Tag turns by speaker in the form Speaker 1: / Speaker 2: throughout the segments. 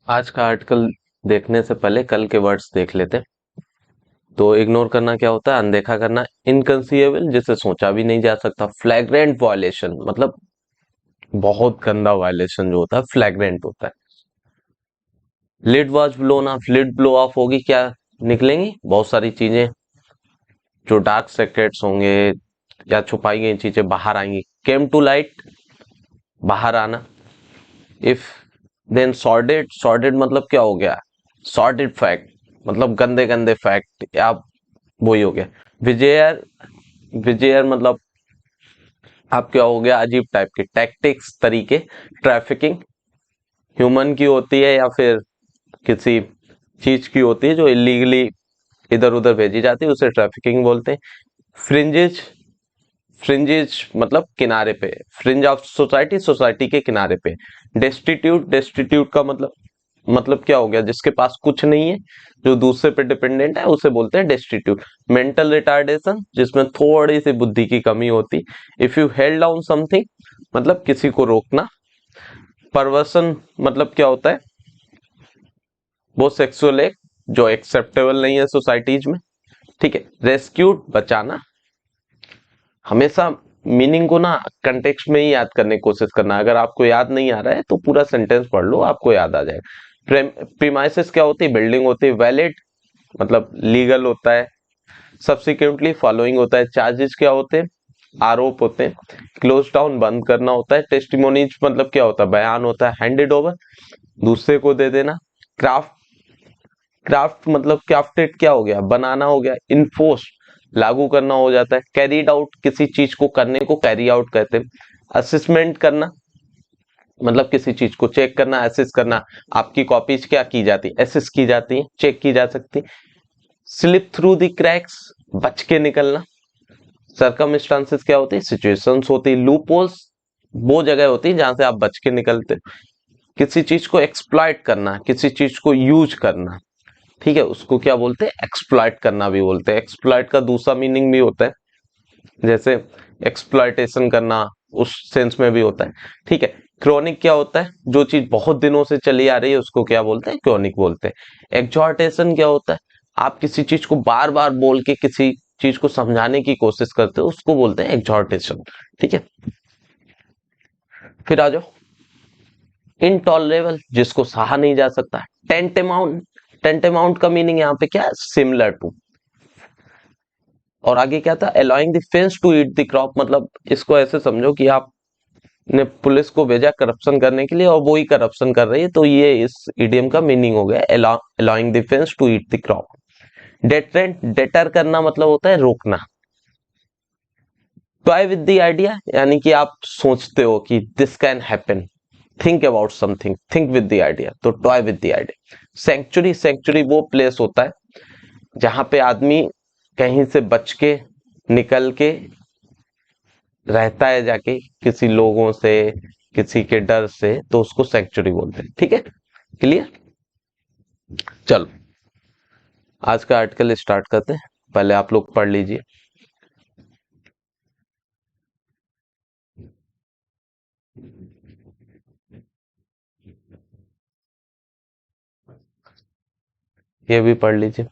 Speaker 1: आज का आर्टिकल देखने से पहले कल के वर्ड्स देख लेते हैं। तो इग्नोर करना क्या होता है? अनदेखा करना। इनकंसीवेबल, जिसे सोचा भी नहीं जा सकता। फ्लैग्रेंट वायलेशन मतलब बहुत गंदा वायलेशन जो होता है फ्लैग्रेंट होता है। Lid was blown off, lid blow off होगी, क्या निकलेंगी? बहुत सारी चीजें, जो डार्क सेक्रेट्स होंगे या छुपाई गई चीजें बाहर आएंगी। केम टू लाइट, बाहर आना। इफ देन सॉर्डेड, सॉर्डेड मतलब क्या हो गया? सॉर्डेड फैक्ट मतलब गंदे गंदे फैक्ट, या वही हो गया। विजेयर, विजेयर मतलब आप क्या हो गया? अजीब टाइप के टैक्टिक्स, तरीके। ट्रैफिकिंग ह्यूमन की होती है या फिर किसी चीज की होती है जो इलीगली इधर उधर भेजी जाती है, उसे ट्रैफिकिंग बोलते हैं। फ्रिंजेज, फ्रिंजेज मतलब किनारे पे। फ्रिंज ऑफ सोसाइटी, सोसाइटी के किनारे पे। डेस्टिट्यूट, डेस्टिट्यूट का मतलब क्या हो गया? जिसके पास कुछ नहीं है, जो दूसरे पे डिपेंडेंट है, उसे बोलते हैं डेस्टिट्यूट। मेंटल रिटार्डेशन, जिसमें थोड़ी सी बुद्धि की कमी होती। If you held down something मतलब किसी को रोकना। परवर्सन मतलब क्या होता है? वो सेक्सुअल एक्ट जो एक्सेप्टेबल नहीं है सोसाइटीज में। ठीक है। रेस्क्यूड, बचाना। हमेशा मीनिंग को ना कंटेक्स्ट में ही याद करने की कोशिश करना। अगर आपको याद नहीं आ रहा है तो पूरा सेंटेंस पढ़ लो, आपको याद आ जाएगा। प्रीमाइसेस क्या होती है? बिल्डिंग होती है। वैलिड मतलब लीगल होता है। सब्सिक्वेंटली फॉलोइंग होता है। चार्जेस क्या होते हैं? आरोप होते हैं। क्लोज डाउन, बंद करना होता है। टेस्टिमोनीज मतलब क्या होता है? बयान होता है। हैंडेड ओवर, दूसरे को दे देना। क्राफ्ट, क्राफ्ट मतलब क्राफ्टेड क्या हो गया? बनाना हो गया। इन्फोर्स, लागू करना हो जाता है। कैरीड आउट, किसी चीज को करने को कैरी आउट कहते हैं। असेसमेंट करना मतलब किसी चीज को चेक करना, एसेस करना। आपकी कॉपीज क्या की जाती है? एसेस की जाती है, चेक की जा सकती है। स्लिप थ्रू द क्रैक्स, बच के निकलना। सरकमस्टांसेस क्या होती है? सिचुएशंस होती है। लूप होल्स वो जगह होती है जहां से आप बच के निकलते हो। किसी चीज को एक्सप्लॉइट करना, किसी चीज को यूज करना। ठीक है, उसको क्या बोलते हैं? एक्सप्लॉइट करना भी बोलते हैं। एक्सप्लॉइट का दूसरा मीनिंग भी होता है, जैसे एक्सप्लॉइटेशन करना, उस सेंस में भी होता है। ठीक है। क्रॉनिक क्या होता है? जो चीज बहुत दिनों से चली आ रही है उसको क्या बोलते हैं? क्रॉनिक बोलते हैं। एक्सहॉर्टेशन क्या होता है? आप किसी चीज को बार बार बोल के किसी चीज को समझाने की कोशिश करते हो, उसको बोलते हैं एक्सहॉर्टेशन। ठीक है। फिर आ जाओ इनटॉलरेबल, जिसको सहा नहीं जा सकता। टेंटेमाउंट, टेंटेमाउंट का मीनिंग यहाँ पे क्या है? Similar to. और आगे क्या था? Allowing the fence to eat the crop मतलब इसको ऐसे समझो कि आपने पुलिस को भेजा करप्शन करने के लिए और वो ही करप्शन कर रही है, तो ये इस इडियम का मीनिंग हो गया allowing the fence to eat the crop. Deterrent, deter करना मतलब होता है रोकना। टॉय विद द आइडिया यानी कि आप सोचते हो कि this can happen, think about something, think with the idea, तो toy with the idea. Century, century वो प्लेस होता है जहां पे आदमी कहीं से बच के, निकल के रहता है जाके किसी लोगों से, किसी के डर से, तो उसको सेंचुरी बोलते हैं। ठीक है, क्लियर? चलो आज का आर्टिकल स्टार्ट करते हैं। पहले आप लोग पढ़ लीजिए। ये भी पढ़ लीजिए।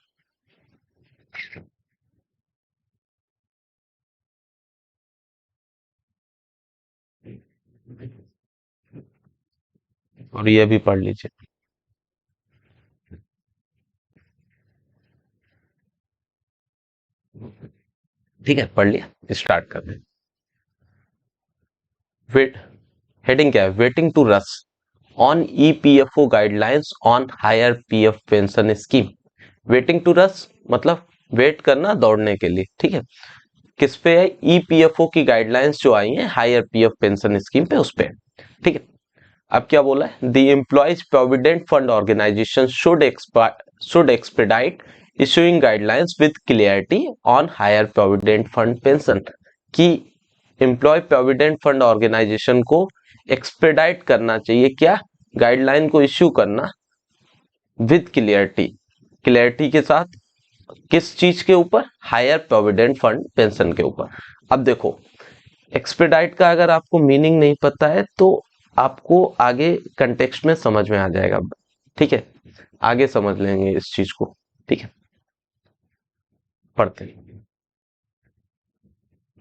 Speaker 1: और ये भी पढ़ लीजिए। ठीक है, पढ़ लिया, स्टार्ट करते हैं। वेट, हेडिंग क्या है? Waiting to rush on EPFO guidelines on higher PF pension scheme. Waiting to rush मतलब वेट करना दौड़ने के लिए। ठीक है, किस पे है? ईपीएफओ की गाइडलाइंस जो आई है हायर पीएफ पेंशन स्कीम पे, उस पे। ठीक है। अब क्या बोला है? The employees provident fund organisation should expedite issuing guidelines with clarity on higher provident fund pension. की एम्प्लॉय प्रोविडेंट फंड ऑर्गेनाइजेशन को एक्सपेडाइट करना चाहिए, क्या? गाइडलाइन को इश्यू करना विद क्लियरिटी, क्लियरिटी के साथ। किस चीज के ऊपर? हायर प्रोविडेंट फंड पेंशन के ऊपर। अब देखो, एक्सपेडाइट का अगर आपको मीनिंग नहीं पता है तो आपको आगे कंटेक्स्ट में समझ में आ जाएगा। ठीक है, आगे समझ लेंगे इस चीज को। ठीक है, पढ़ते हैं।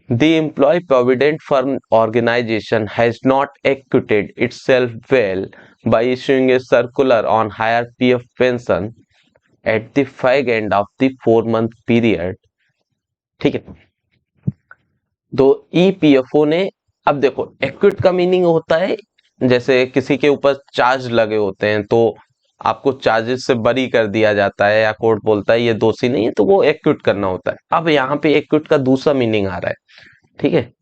Speaker 1: The Employee Provident Fund organization has not acquitted itself well by issuing a circular on higher PF pension at the fag end of the 4 month period। ठीक है, तो ईपीएफओ ने, अब देखो एक्विट का मीनिंग होता है जैसे किसी के ऊपर चार्ज लगे होते हैं तो आपको चार्जेस से बरी कर दिया जाता है या कोर्ट बोलता है ये दोषी नहीं है, तो वो एक्विट करना होता है। अब यहाँ पे एक्विट का दूसरा मीनिंग आ रहा है। ठीक है,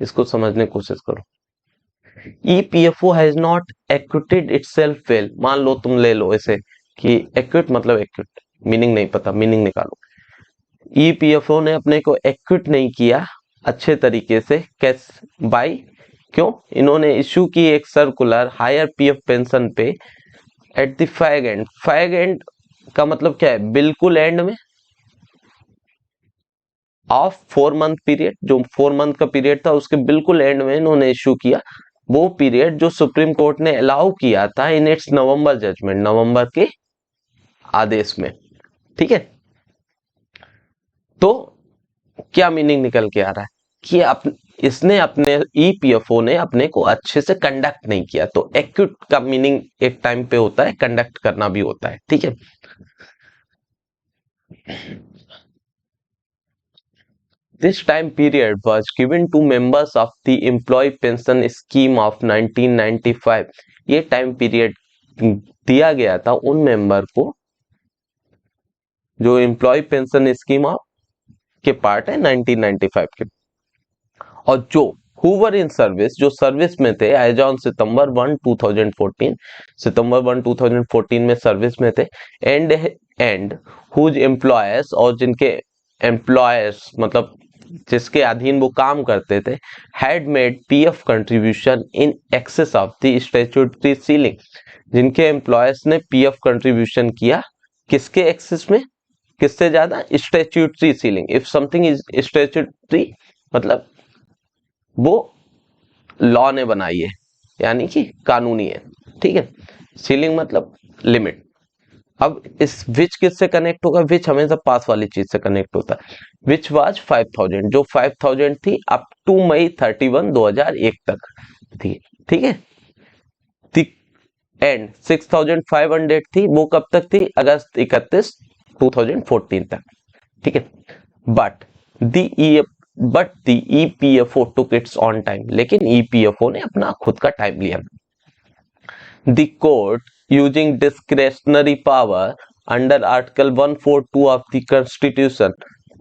Speaker 1: इसको समझने की कोशिश करो। EPFO has not acquitted itself well, मान लो तुम ले लो इसे कि एक्विट मतलब एक्विट, मीनिंग नहीं पता, मीनिंग निकालो। ईपीएफओ ने अपने को एक्विट नहीं किया अच्छे तरीके से, कैसे, बाई, क्यों, इन्होंने इश्यू की एक सर्कुलर हायर पीएफ पेंशन पे at the fag and. Fag and का मतलब क्या है, बिल्कुल एंड में ऑफ 4 मंथ पीरियड, जो 4 मंथ का पीरियड था उसके बिल्कुल एंड में इन्होंने इश्यू किया। वो पीरियड जो सुप्रीम कोर्ट ने अलाउ किया था इन इट्स नवंबर जजमेंट, नवंबर के आदेश में। ठीक है, तो क्या मीनिंग निकल के आ रहा है कि इसने अपने ईपीएफओ ने अपने को अच्छे से कंडक्ट नहीं किया। तो एक्यूट का मीनिंग एक टाइम पे होता है, कंडक्ट करना भी होता है। ठीक है, this time period was given to members of the employee pension scheme of 1995। ये टाइम पीरियड दिया गया था उन मेंबर को जो एम्प्लॉय पेंशन स्कीम के पार्ट है 1995 के, और जो हुवर इन सर्विस, जो सर्विस में थे एज ऑन सितंबर 1 2014, सितंबर 1 2014 में सर्विस में थे, एंड हुज एम्प्लॉयर्स, और जिनके एम्प्लॉयर्स मतलब जिसके अधीन वो काम करते थे, had made PF contribution in excess of the statutory ceiling, जिनके एम्प्लॉयर्स ने पीएफ कंट्रीब्यूशन किया किसके एक्सेस में, किससे ज्यादा, statutory ceiling. If something is statutory मतलब वो लॉ ने बनाई है, यानी कि कानूनी है। ठीक है, सीलिंग मतलब लिमिट। अब इस विच किससे कनेक्ट होगा, विच हमेशा पास वाली चीज से कनेक्ट होता है। विच वाज 5000, जो 5000 थी अप टू मई 31 2001 तक थी। ठीक है, एंड 6500 थी, वो कब तक थी, अगस्त 31 2014 तक। ठीक है, but the EPFO took its on time, लेकिन ईपीएफओ ने अपना खुद का टाइम लिया। The court using discretionary power under article 142 of the constitution,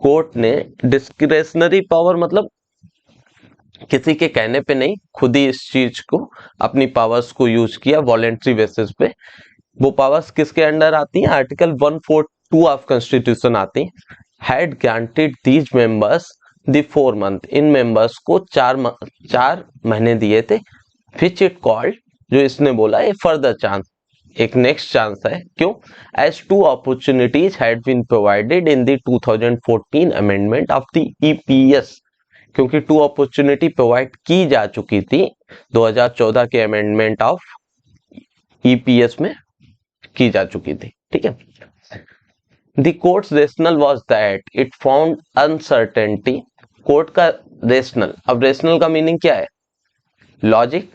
Speaker 1: court ने डिस्क्रेशनरी पावर मतलब किसी के कहने पे नहीं, खुद ही इस चीज को, अपनी पावर्स को यूज किया वॉलेंट्री बेसिस पे। वो पावर्स किसके अंडर आती हैं, आर्टिकल 142 ऑफ कॉन्स्टिट्यूशन आती हैं। Had granted these members the 4 month, in members को 4 महीने दिए थे। विच इट कॉल्ड, जो इसने बोला ये फर्दर चांस, एक नेक्स्ट चांस है। क्यों, as two opportunities had been provided in the 2014 amendment of the EPS, क्योंकि 2 अपॉर्चुनिटी प्रोवाइड की जा चुकी थी 2014 के अमेंडमेंट ऑफ ईपीएस में की जा चुकी थी। ठीक है, the courts rational was that it found uncertainty, court का रेशनल, अब रेशनल का मीनिंग क्या है, लॉजिक।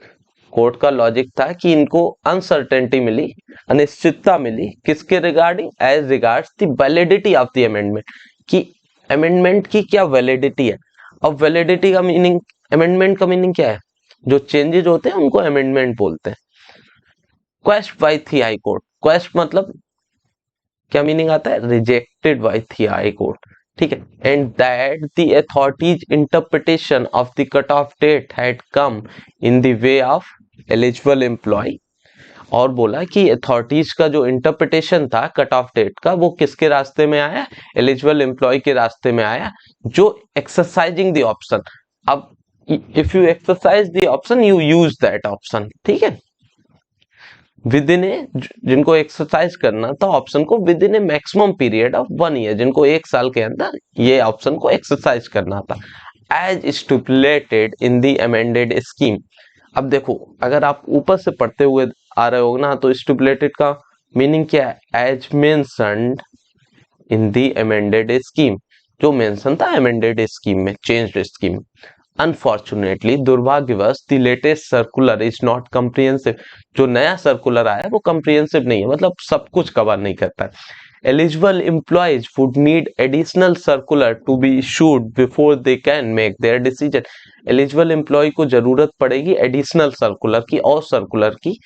Speaker 1: कोर्ट का लॉजिक था कि इनको अनसर्टेनिटी मिली, अनिश्चितता मिली, किसके regarding, as regards the validity of the amendment, कि अमेंडमेंट की क्या वैलिडिटी है। अब वैलिडिटी का मीनिंग, अमेंडमेंट का मीनिंग क्या है, जो चेंजेस होते हैं उनको अमेंडमेंट बोलते हैं। Question by the high court, question मतलब क्या मीनिंग आता है, rejected by the high court. ठीक है, and that the authorities interpretation of the cut off date had come in the way of eligible employee, और बोला कि अथॉरिटीज का जो इंटरप्रिटेशन था कट ऑफ डेट का, वो किसके रास्ते में आया, एलिजिबल एम्प्लॉय के रास्ते में आया, जो एक्सरसाइजिंग द ऑप्शन। अब if you exercise the option you use that option. ठीक है, विद इन ए, जिनको एक्सरसाइज करना था ऑप्शन को with in A maximum period of 1 year, जिनको 1 साल के अंदर ये ऑप्शन को एक्सरसाइज करना था, as stipulated in the amended scheme. अब देखो अगर आप ऊपर से पढ़ते हुए आ रहे हो ना, तो स्टिपुलेटेड का मीनिंग क्या है, as mentioned in the amended scheme, जो मेंशन था अमेंडेड स्कीम में, चेंज्ड स्कीम। अनफॉर्चुनेटली, दुर्भाग्यवश, the latest circular is not comprehensive, जो नया सर्कुलर आया है वो कम्प्रिहेंसिव नहीं है, मतलब सब कुछ कवर नहीं करता है। Eligible employees would need additional circular to be issued before they can make their decision. Eligible employee को जरूरत पड़ेगी एडिशनल सर्कुलर की, और सर्कुलर की,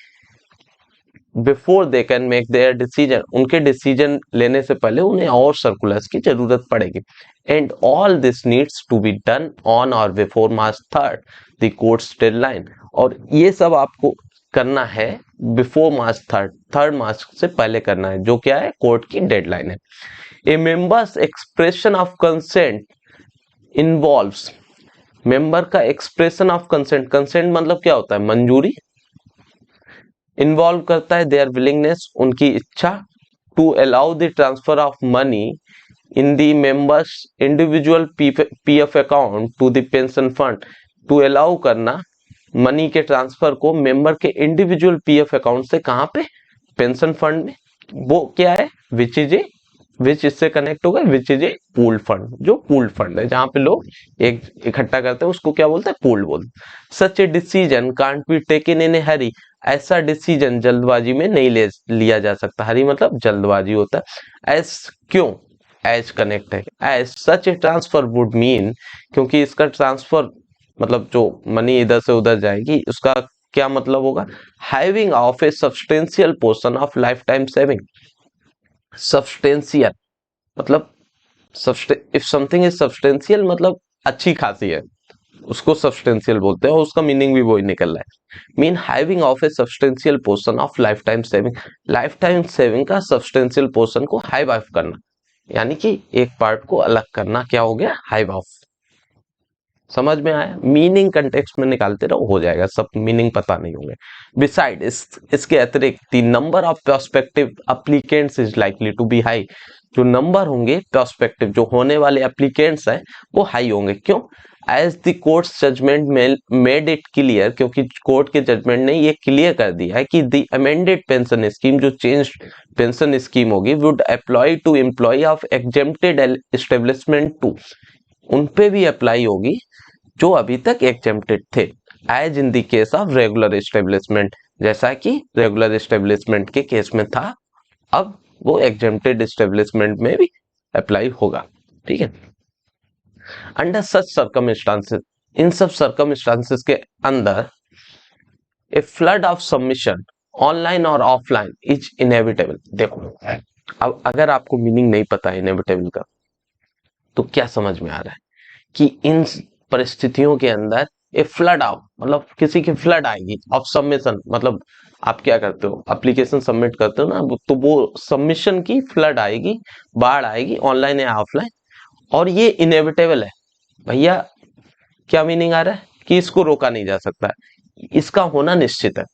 Speaker 1: before they can make their decision, उनके डिसीजन लेने से पहले उन्हें और सर्कुलर्स की जरूरत पड़ेगी। And all this needs to be done on or before March 3 the court's deadline, और ये सब आपको करना है बिफोर March 3, 3 मार्च से पहले करना है, जो क्या है, कोर्ट की डेडलाइन है। A member's expression of consent involves, member का एक्सप्रेशन ऑफ कंसेंट, कंसेंट मतलब क्या होता है, मंजूरी, इन्वॉल्व करता है देयर विलिंगनेस, उनकी इच्छा, to allow the transfer of money in the members individual PF account to the pension fund, to allow करना मनी के ट्रांसफर को मेंबर के इंडिविजुअल पीएफ अकाउंट से, कहां पे, पेंशन फंड में। वो क्या है, विच इज ए, विच इससे कनेक्ट होगा, which is a pooled fund, जो पूल्ड फंड है जहां पे लोग एक इकट्ठा करते हैं, उसको क्या बोलते हैं, पूल्ड बोलते। Such a decision can't be taken in a hurry, ऐसा डिसीजन जल्दबाजी में नहीं लिया जा सकता, हरी मतलब जल्दबाजी होता है। एज, क्यों, एज कनेक्ट है, as such a transfer would mean, क्योंकि इसका ट्रांसफर मतलब जो मनी इधर से उधर जाएगी, उसका क्या मतलब होगा, having of A substantial portion of life time saving. Substantial मतलब, इफ समथिंग इज सब्सटेंशियल मतलब अच्छी खासी है, उसको सब्सटेंशियल बोलते हैं, और उसका मीनिंग भी वही निकल रहा है। Mean having of A substantial portion of life time saving, life time saving का सब्सटेंशियल पोर्शन को हाइव ऑफ करना, यानी कि एक पार्ट को अलग करना, क्या हो गया, हाइव ऑफ। समझ में आया, मीनिंग कंटेक्स्ट में निकालते रहो, हो जाएगा, सब मीनिंग पता नहीं होंगे। बिसाइड, इसके अतिरिक्त the number of prospective applicants is likely to be high, जो नंबर होंगे प्रोस्पेक्टिव, जो होने वाले एप्लीकेंट्स हैं वो हाई होंगे, क्यों, as the courts judgment made it clear, क्योंकि कोर्ट के जजमेंट ने ये क्लियर कर दिया है कि द अमेंडेड पेंशन स्कीम, जो चेंज पेंशन स्कीम होगी, would apply to employee of exempted establishment too, उन पे भी अप्लाई होगी जो अभी तक एग्जेम्प्टेड थे, as in the case of regular establishment, जैसा कि रेगुलर एस्टेब्लिशमेंट के केस में था, अब वो एग्जेम्प्टेड एस्टेब्लिशमेंट में भी अप्लाई होगा। ठीक है, अंडर सच सर्कमस्टांसेस, इन सब सर्कमस्टांसेस के अंदर a flood of submission online और ऑफलाइन इज इनएविटेबल। देखो, अब अगर आपको मीनिंग नहीं पता इनएविटेबल का, तो क्या समझ में आ रहा है कि इन परिस्थितियों के अंदर ए फ्लड ऑफ मतलब किसी की फ्लड आएगी, ऑफ सबमिशन मतलब आप क्या करते हो, एप्लीकेशन सबमिट करते हो ना, तो वो सबमिशन की फ्लड आएगी, बाढ़ आएगी, ऑनलाइन या ऑफलाइन, और ये इनएविटेबल है भैया। क्या मीनिंग आ रहा है कि इसको रोका नहीं जा सकता, इसका होना निश्चित है।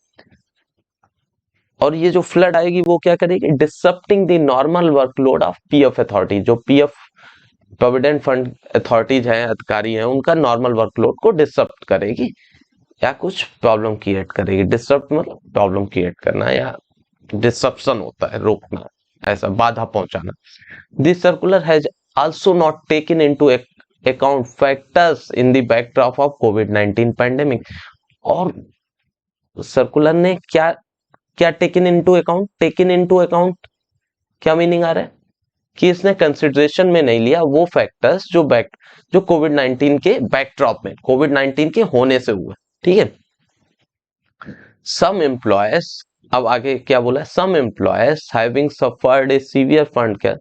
Speaker 1: और ये जो फ्लड आएगी वो क्या करेगी, disrupting the normal workload of PF authority, जो पीएफ प्रोविडेंट फंड अथॉरिटीज हैं, अधिकारी हैं, उनका नॉर्मल वर्कलोड को डिसरप्ट करेगी, या कुछ प्रॉब्लम क्रिएट करेगी। डिसरप्ट मतलब प्रॉब्लम क्रिएट करना, या डिसरप्शन होता है रोकना, ऐसा बाधा पहुंचाना। This circular has also not taken into account factors in the backdrop of covid pandemic, और सर्कुलर ने क्या क्या taken into account, taken into account क्या मीनिंग आ रहा है कि इसने कंसिडरेशन में नहीं लिया वो फैक्टर्स जो कोविड-19 के बैकड्रॉप में, कोविड-19 के होने से हुए। ठीक है, सम एम्प्लॉयर्स, अब आगे क्या बोला है, some employers having suffered a severe fund crunch,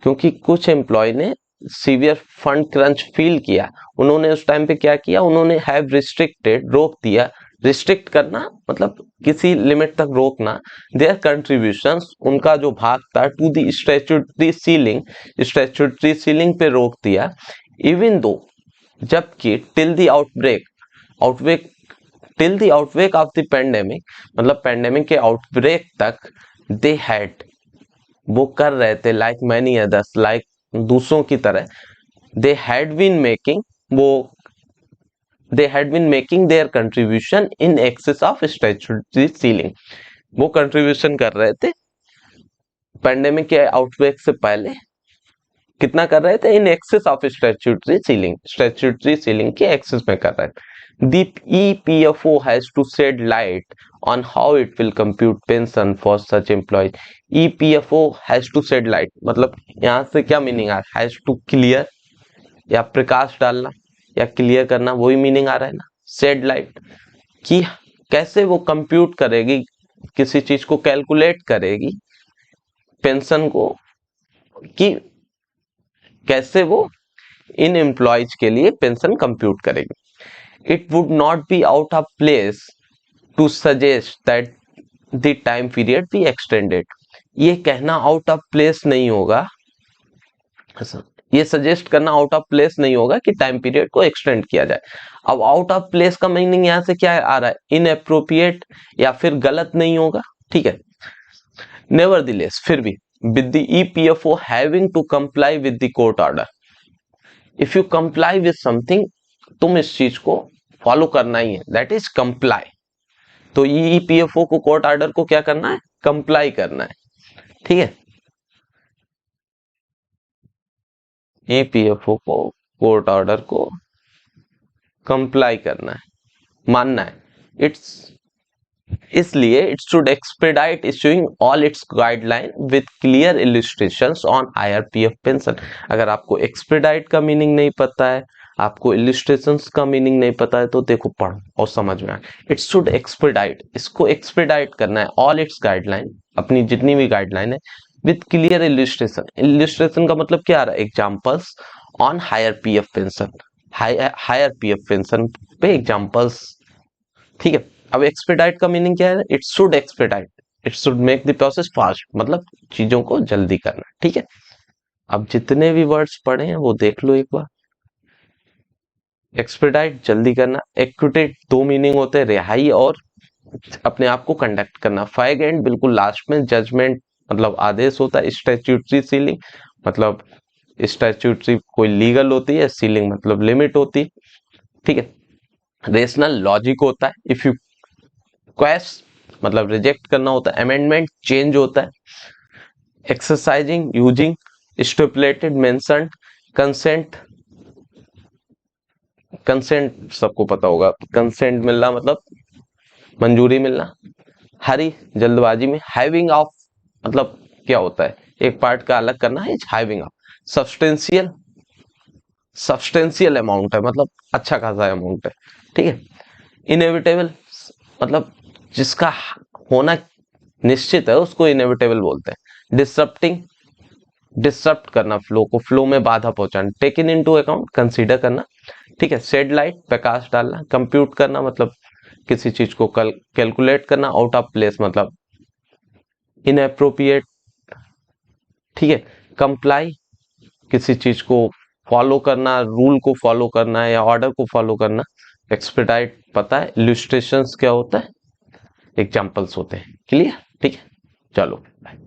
Speaker 1: क्योंकि कुछ एम्प्लॉय ने सीवियर फंड क्रंच फील किया, उन्होंने उस टाइम पे क्या किया, उन्होंने हैव रिस्ट्रिक्टेड, रोक दिया, रिस्ट्रिक्ट करना मतलब किसी लिमिट तक रोकना, देयर कंट्रीब्यूशंस, उनका जो भाग था, to the statutory ceiling, statutory ceiling पे रोक दिया, इवन दो, जबकि till the outbreak till the outbreak of the pandemic, मतलब पेंडेमिक के आउटब्रेक तक, दे हैड, वो कर रहे थे, लाइक मैनी अदर्स, लाइक दूसरों की तरह, दे हैड बीन मेकिंग, वो they had been making their contribution in excess of statutory ceiling, वो कंट्रीब्यूशन कर रहे थे पेंडेमिक के आउटब्रेक से पहले कितना कर रहे थे, in excess of statutory ceiling के एक्सेस में कर रहे थे। The EPFO has to shed light on how it will compute pension for such employees. EPFO has to shed light मतलब यहां से क्या मीनिंग आ रहा है, हैज टू क्लियर या प्रकाश डालना या क्लियर करना, वही मीनिंग आ रहा है ना, शेड लाइट, कि कैसे वो कंप्यूट करेगी, किसी चीज को कैलकुलेट करेगी पेंशन को, कि कैसे वो इन एम्प्लॉयज के लिए पेंशन कंप्यूट करेगी। It would not be out of place to suggest that the time period be extended. ये कहना आउट ऑफ प्लेस नहीं होगा, ये सजेस्ट करना आउट ऑफ प्लेस नहीं होगा कि टाइम पीरियड को एक्सटेंड किया जाए। अब आउट ऑफ प्लेस का मीनिंग यहां से क्या आ रहा है, इनएप्रोप्रिएट या फिर गलत नहीं होगा, ठीक है। नेवरदलेस फिर भी, with the EPFO having to comply with the court order, if you comply with something, तुम इस चीज को फॉलो करना ही है, दैट इज कंप्लाई। तो ईपीएफओ को कोर्ट ऑर्डर को क्या करना है, कंप्लाई करना है, ठीक है। ईपीएफओ को कोर्ट ऑर्डर को कंप्लाई करना है, मानना है। इट्स इसलिए it should expedite issuing all its guideline with clear illustrations on IRPF pension. अगर आपको एक्सपेडाइट का मीनिंग नहीं पता है, आपको इलिस्ट्रेशंस का मीनिंग नहीं पता है, तो देखो पढ़ो और समझ में आए। इट शुड एक्सपेडाइट, इसको एक्सपेडाइट करना है, ऑल इट्स गाइडलाइन, अपनी जितनी भी गाइडलाइन है, विद क्लियर इलिस्ट्रेशन। इलिस्ट्रेशन का मतलब क्या आ रहा है, examples on higher PF pension, higher PF pension पे एग्जाम्पल्स, ठीक है। अब एक्सपेडाइट का मीनिंग क्या है, it should expedite, it should make the process fast, मतलब चीजों को जल्दी करना, ठीक है। अब जितने भी वर्ड्स पढ़े हैं वो देख लो एक बार। एक्सपेडाइट जल्दी करना, एक्विटेट दो मीनिंग होते हैं, रिहाई और अपने आप को कंडक्ट करना। फाइग एंड बिल्कुल लास्ट में, जजमेंट मतलब आदेश होता है। स्टैट्यूटरी सीलिंग मतलब स्टैट्यूटरी कोई लीगल होती है, सीलिंग मतलब लिमिट होती है, ठीक है। रेशनल लॉजिक होता है। इफ यू क्वेश मतलब रिजेक्ट करना होता है। अमेंडमेंट चेंज होता है। Exercising using stipulated mentioned. Consent, consent सबको पता होगा, कंसेंट मिलना मतलब मंजूरी मिलना। हरी जल्दबाजी में। हैविंग ऑफ मतलब क्या होता है, एक पार्ट का अलग करना है, having of. Substantial, substantial amount है मतलब अच्छा खासा अमाउंट है, ठीक है। इनएविटेबल मतलब जिसका होना निश्चित है उसको इनएविटेबल बोलते हैं। डिसरप्टिंग, डिसरप्ट करना, फ्लो को, फ्लो में बाधा पहुंचाना। टेकन इनटू अकाउंट कंसीडर करना, ठीक है। शेड लाइट प्रकाश डालना। कंप्यूट करना मतलब किसी चीज को कैलकुलेट करना। आउट ऑफ प्लेस मतलब इनएप्रोप्रिएट, ठीक है। कंप्लाई किसी चीज को फॉलो करना, रूल को फॉलो करना है या ऑर्डर को फॉलो करना। एक्सपेडाइट पता है। इलस्ट्रेशंस क्या होता है, एग्जांपल्स होते हैं। क्लियर, ठीक है, चलो बाय।